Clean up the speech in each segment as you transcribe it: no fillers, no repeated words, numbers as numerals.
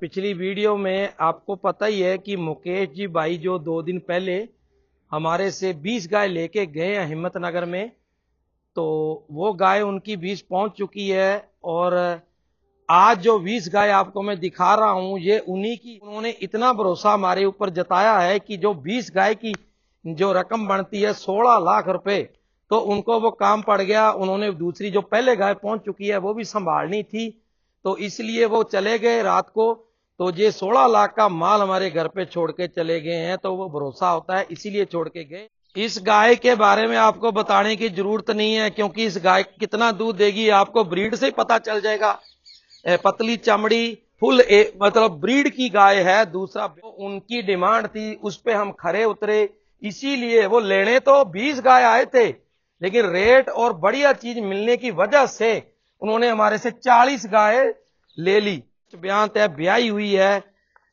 पिछली वीडियो में आपको पता ही है कि मुकेश जी भाई जो 2 दिन पहले हमारे से 20 गाय लेके गए हैं हिम्मतनगर में, तो वो गाय उनकी 20 पहुंच चुकी है। और आज जो 20 गाय आपको मैं दिखा रहा हूं ये उन्हीं की। उन्होंने इतना भरोसा हमारे ऊपर जताया है कि जो 20 गाय की जो रकम बनती है 16 लाख रुपए, तो उनको वो काम पड़ गया। उन्होंने दूसरी जो पहले गाय पहुंच चुकी है वो भी संभालनी थी, तो इसलिए वो चले गए रात को। तो ये 16 लाख का माल हमारे घर पे छोड़ के चले गए हैं, तो वो भरोसा होता है इसीलिए छोड़ के गए। इस गाय के बारे में आपको बताने की जरूरत नहीं है, क्योंकि इस गाय कितना दूध देगी आपको ब्रीड से ही पता चल जाएगा। पतली चमड़ी, फुल मतलब ब्रीड की गाय है। दूसरा उनकी डिमांड थी, उस पे हम खरे उतरे, इसीलिए वो लेने तो 20 गाय आए थे, लेकिन रेट और बढ़िया चीज मिलने की वजह से उन्होंने हमारे से 40 गाय ले ली। बयान है, ब्याई हुई है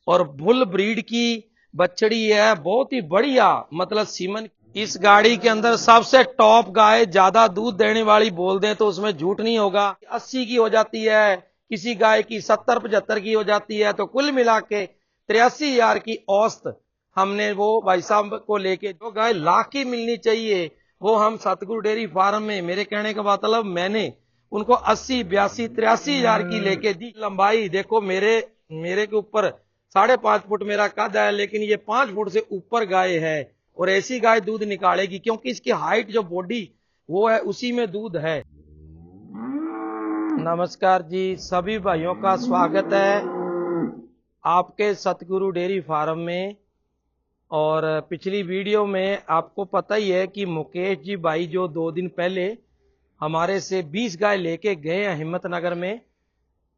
और फुल ब्रीड की बछड़ी है, बहुत ही बढ़िया मतलब सीमन। इस गाड़ी के अंदर सबसे टॉप गाय, ज्यादा दूध देने वाली बोल दें तो उसमें झूठ नहीं होगा, 80 की हो जाती है, किसी गाय की 70-75 की हो जाती है। तो कुल मिला के 83,000 की औसत हमने वो भाई साहब को लेके, जो गाय लाख की मिलनी चाहिए वो हम सतगुरु डेयरी फार्म में, मेरे कहने का मतलब मैंने उनको 80, 82, 83,000 की लेके दी। लंबाई देखो, मेरे के ऊपर 5.5 फुट मेरा कद है, लेकिन ये 5 फुट से ऊपर गाय है। और ऐसी गाय दूध निकालेगी क्योंकि इसकी हाइट जो बॉडी वो है, उसी में दूध है। नमस्कार जी, सभी भाइयों का स्वागत है आपके सतगुरु डेयरी फार्म में। और पिछली वीडियो में आपको पता ही है कि मुकेश जी भाई जो 2 दिन पहले हमारे से 20 गाय लेके गए हैं हिम्मतनगर में,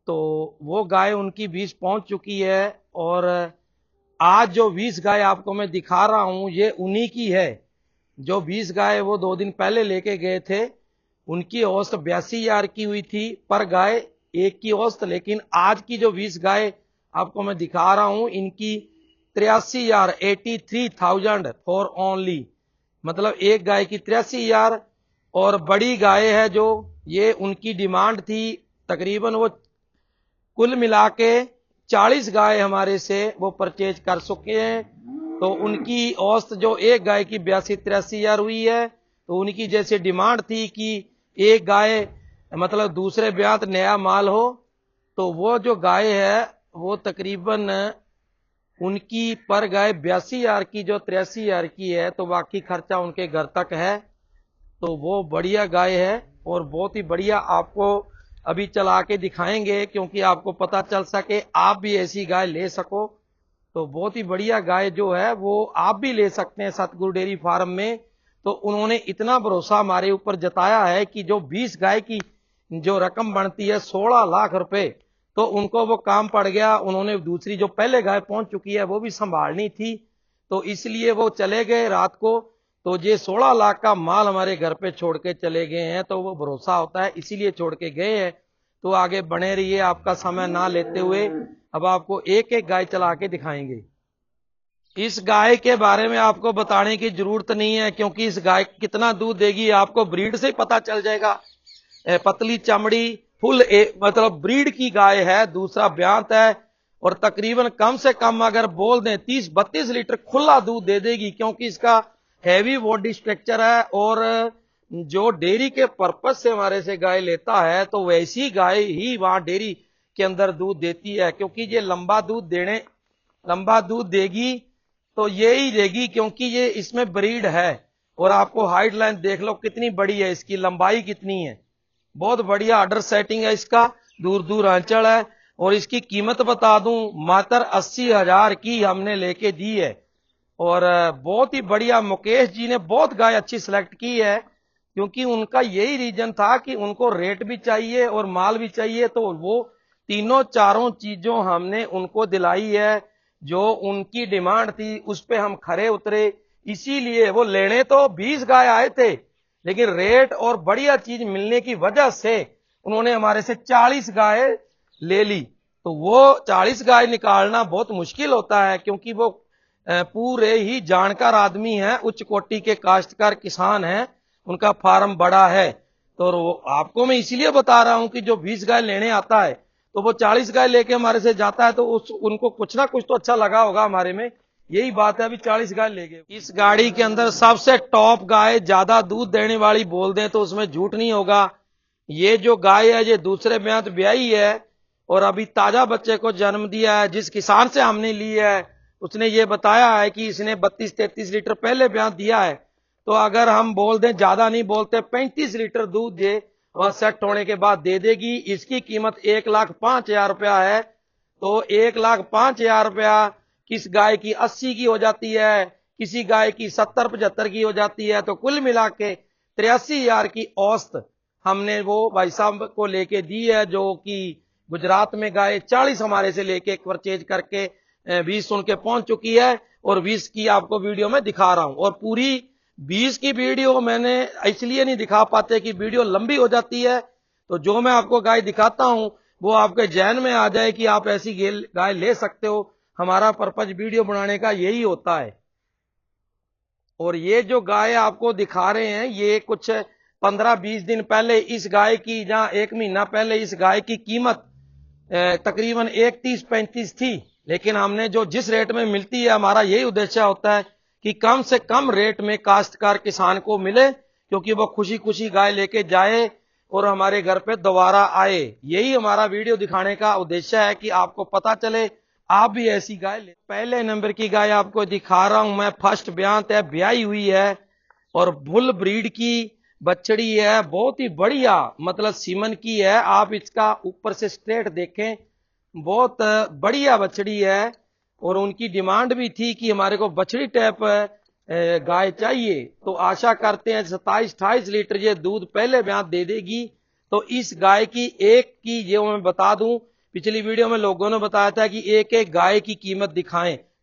तो वो गाय उनकी 20 पहुंच चुकी है। और आज जो 20 गाय आपको मैं दिखा रहा हूं ये उन्हीं की है। जो 20 गाय वो 2 दिन पहले लेके गए थे, उनकी औसत 82,000 की हुई थी पर गाय, एक की औसत। लेकिन आज की जो 20 गाय आपको मैं दिखा रहा हूं, इनकी 83,000, 83,000 फॉर ओनली, मतलब एक गाय की 83,000। और बड़ी गाय है जो, ये उनकी डिमांड थी तकरीबन, वो कुल मिला के 40 गाय हमारे से वो परचेज कर चुके हैं। तो उनकी औसत जो एक गाय की 82-83,000 हुई है। तो उनकी जैसे डिमांड थी कि एक गाय मतलब दूसरे ब्यात नया माल हो, तो वो जो गाय है वो तकरीबन उनकी पर गाय 82,000 की, जो 83,000 की है, तो बाकी खर्चा उनके घर तक है। तो वो बढ़िया गाय है और बहुत ही बढ़िया आपको अभी चला के दिखाएंगे, क्योंकि आपको पता चल सके आप भी ऐसी गाय ले सको। तो बहुत ही बढ़िया गाय जो है वो आप भी ले सकते हैं सतगुरु डेयरी फार्म में। तो उन्होंने इतना भरोसा हमारे ऊपर जताया है कि जो 20 गाय की जो रकम बनती है 16 लाख रुपए, तो उनको वो काम पड़ गया। उन्होंने दूसरी जो पहले गाय पहुंच चुकी है वो भी संभालनी थी, तो इसलिए वो चले गए रात को। तो ये 16 लाख का माल हमारे घर पे छोड़ के चले गए हैं, तो वो भरोसा होता है इसीलिए छोड़ के गए हैं। तो आगे बने रहिए, आपका समय ना लेते हुए अब आपको एक एक गाय चला के दिखाएंगे। इस गाय के बारे में आपको बताने की जरूरत नहीं है, क्योंकि इस गाय कितना दूध देगी आपको ब्रीड से ही पता चल जाएगा। पतली चमड़ी, फुल मतलब ब्रीड की गाय है। दूसरा ब्यांत है और तकरीबन कम से कम अगर बोल दें 30-32 लीटर खुला दूध दे देगी, क्योंकि इसका हैवी बॉडी स्ट्रक्चर है। और जो डेयरी के पर्पज से हमारे से गाय लेता है, तो वैसी गाय ही वहां डेयरी के अंदर दूध देती है, क्योंकि ये लंबा दूध देगी तो ये ही देगी, क्योंकि ये इसमें ब्रीड है। और आपको हाइट लाइन देख लो कितनी बड़ी है, इसकी लंबाई कितनी है, बहुत बढ़िया अडर सेटिंग है इसका, दूर दूर आंचल है। और इसकी कीमत बता दूं, मात्र 80,000 की हमने लेके दी है। और बहुत ही बढ़िया, मुकेश जी ने बहुत गाय अच्छी सिलेक्ट की है, क्योंकि उनका यही रीजन था कि उनको रेट भी चाहिए और माल भी चाहिए। तो वो तीनों चारों चीजों हमने उनको दिलाई है। जो उनकी डिमांड थी उस पे हम खरे उतरे, इसीलिए वो लेने तो 20 गाय आए थे, लेकिन रेट और बढ़िया चीज मिलने की वजह से उन्होंने हमारे से 40 गाय ले ली। तो वो 40 गाय निकालना बहुत मुश्किल होता है, क्योंकि वो पूरे ही जानकार आदमी हैं, उच्च कोटि के काश्तकार किसान हैं, उनका फार्म बड़ा है। तो आपको मैं इसीलिए बता रहा हूं कि जो 20 गाय लेने आता है तो वो 40 गाय लेके हमारे से जाता है तो उनको कुछ ना कुछ तो अच्छा लगा होगा हमारे में, यही बात है। अभी 40 गाय ले गए। इस गाड़ी के अंदर सबसे टॉप गाय, ज्यादा दूध देने वाली बोल दें तो उसमें झूठ नहीं होगा। ये जो गाय है ये दूसरे ब्यात ब्याई है और अभी ताजा बच्चे को जन्म दिया है। जिस किसान से हमने ली है उसने ये बताया है कि इसने 32-33 लीटर पहले ब्यात दिया है। तो अगर हम बोल दें, ज्यादा नहीं बोलते, 35 लीटर दूध ये वह सेट होने के बाद दे देगी। इसकी कीमत 1,05,000 रुपया है। तो 1,05,000 रुपया किस गाय की 80 की हो जाती है, किसी गाय की 70-75 की हो जाती है। तो कुल मिला के 83,000 की औसत हमने वो भाई साहब को लेके दी है, जो कि गुजरात में गाय 40 हमारे से लेके परचेज करके 20 उनके पहुंच चुकी है और 20 की आपको वीडियो में दिखा रहा हूं। और पूरी 20 की वीडियो मैंने इसलिए नहीं दिखा पाते कि वीडियो लंबी हो जाती है। तो जो मैं आपको गाय दिखाता हूं वो आपके जहन में आ जाए कि आप ऐसी गाय ले सकते हो। हमारा पर्पज वीडियो बनाने का यही होता है। और ये जो गाय आपको दिखा रहे हैं ये कुछ 15-20 दिन पहले इस गाय की, जहां 1 महीना पहले इस गाय की कीमत तकरीबन 1,30-35 थी। लेकिन हमने जो जिस रेट में मिलती है, हमारा यही उद्देश्य होता है कि कम से कम रेट में काश्तकार किसान को मिले, क्योंकि वो खुशी खुशी गाय लेके जाए और हमारे घर पे दोबारा आए। यही हमारा वीडियो दिखाने का उद्देश्य है कि आपको पता चले आप भी ऐसी गाय ले। पहले नंबर की गाय आपको दिखा रहा हूं मैं, फर्स्ट ब्यात है, ब्याई हुई है और बुल ब्रीड की बछड़ी है, बहुत ही बढ़िया, मतलब सीमन की है। आप इसका ऊपर से स्ट्रेट देखें, बहुत बढ़िया बछड़ी है। और उनकी डिमांड भी थी कि हमारे को बछड़ी टाइप गाय चाहिए। तो आशा करते हैं 27-28 लीटर ये दूध पहले ब्यात दे देगी। तो इस गाय की एक की, ये मैं बता दूं, पिछली वीडियो में लोगों ने बताया था कि एक एक गाय की कीमत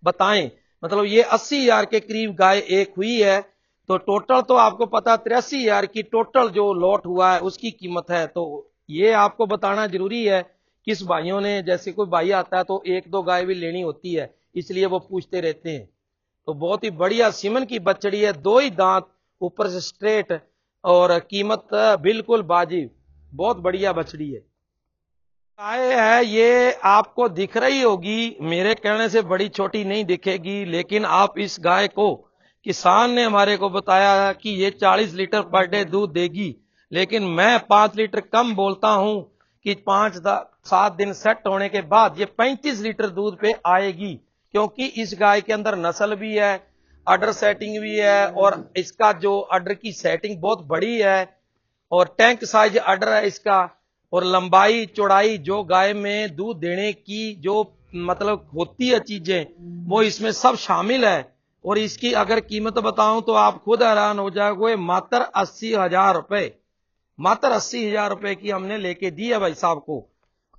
बताएं, मतलब ये 80,000 के करीब गाय एक हुई है। तो टोटल तो आपको पता 83,000 की टोटल जो लॉट हुआ है उसकी कीमत है। तो ये आपको बताना जरूरी है। किस भाइयों ने, जैसे कोई भाई आता है तो 1-2 गाय भी लेनी होती है, इसलिए वो पूछते रहते हैं। तो बहुत ही बढ़िया सीमन की बछड़ी है, 2 ही दांत, ऊपर से स्ट्रेट, और कीमत बिल्कुल बाजिब, बहुत बढ़िया बछड़ी है। गाय है ये आपको दिख रही होगी, मेरे कहने से बड़ी छोटी नहीं दिखेगी, लेकिन आप इस गाय को, किसान ने हमारे को बताया कि ये 40 लीटर पर डे दूध देगी। लेकिन मैं 5 लीटर कम बोलता हूं कि 5-7 दिन सेट होने के बाद ये 35 लीटर दूध पे आएगी, क्योंकि इस गाय के अंदर नस्ल भी है, अडर सेटिंग भी है, और इसका जो अडर की सेटिंग बहुत बड़ी है और टैंक साइज अडर है इसका। और लंबाई चौड़ाई, जो गाय में दूध देने की जो मतलब होती है चीजें, वो इसमें सब शामिल है। और इसकी अगर कीमत बताऊं तो आप खुद हैरान हो जाओगे, मात्र 80,000 रुपए, मात्र 80,000 रुपए की हमने लेके दी है भाई साहब को।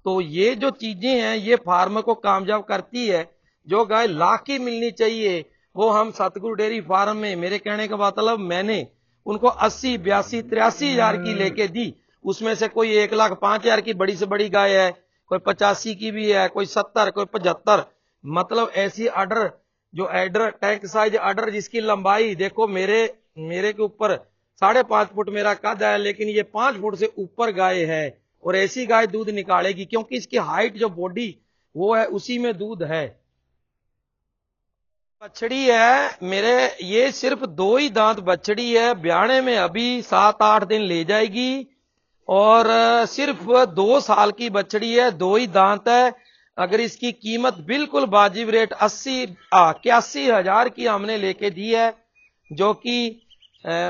तो ये जो चीजें हैं ये फार्म को कामयाब करती है। जो गाय लाख की मिलनी चाहिए वो हम सतगुरु डेयरी फार्म में, मेरे कहने का मतलब मैंने उनको 80, 82, 83,000 की लेके दी। उसमें से कोई 1,05,000 की बड़ी से बड़ी गाय है, कोई 85 की भी है, कोई 70, कोई 75, मतलब ऐसी आर्डर, जो एडर टैंक साइज आर्डर, जिसकी लंबाई देखो, मेरे के ऊपर 5.5 फुट मेरा कद है, लेकिन ये 5 फुट से ऊपर गाय है। और ऐसी गाय दूध निकालेगी क्योंकि इसकी हाइट, जो बॉडी वो है, उसी में दूध है। बछड़ी है मेरे, ये सिर्फ 2 ही दांत बछड़ी है, ब्याने में अभी 7-8 दिन ले जाएगी। और सिर्फ 2 साल की बछड़ी है, 2 ही दांत है। अगर इसकी कीमत बिल्कुल वाजिब रेट 81,000 की हमने लेके दी है, जो कि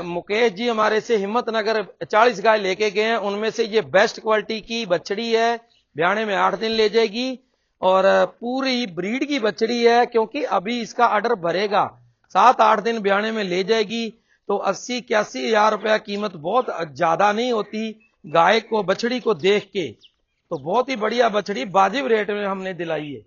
मुकेश जी हमारे से हिम्मतनगर 40 गाय लेके गए हैं, उनमें से ये बेस्ट क्वालिटी की बछड़ी है। ब्याने में 8 दिन ले जाएगी और पूरी ब्रीड की बछड़ी है, क्योंकि अभी इसका ऑर्डर भरेगा, 7-8 दिन ब्याने में ले जाएगी। तो 80-81,000 रुपया कीमत बहुत ज्यादा नहीं होती गाय को, बछड़ी को देख के। तो बहुत ही बढ़िया बछड़ी वाजिब रेट में हमने दिलाई है।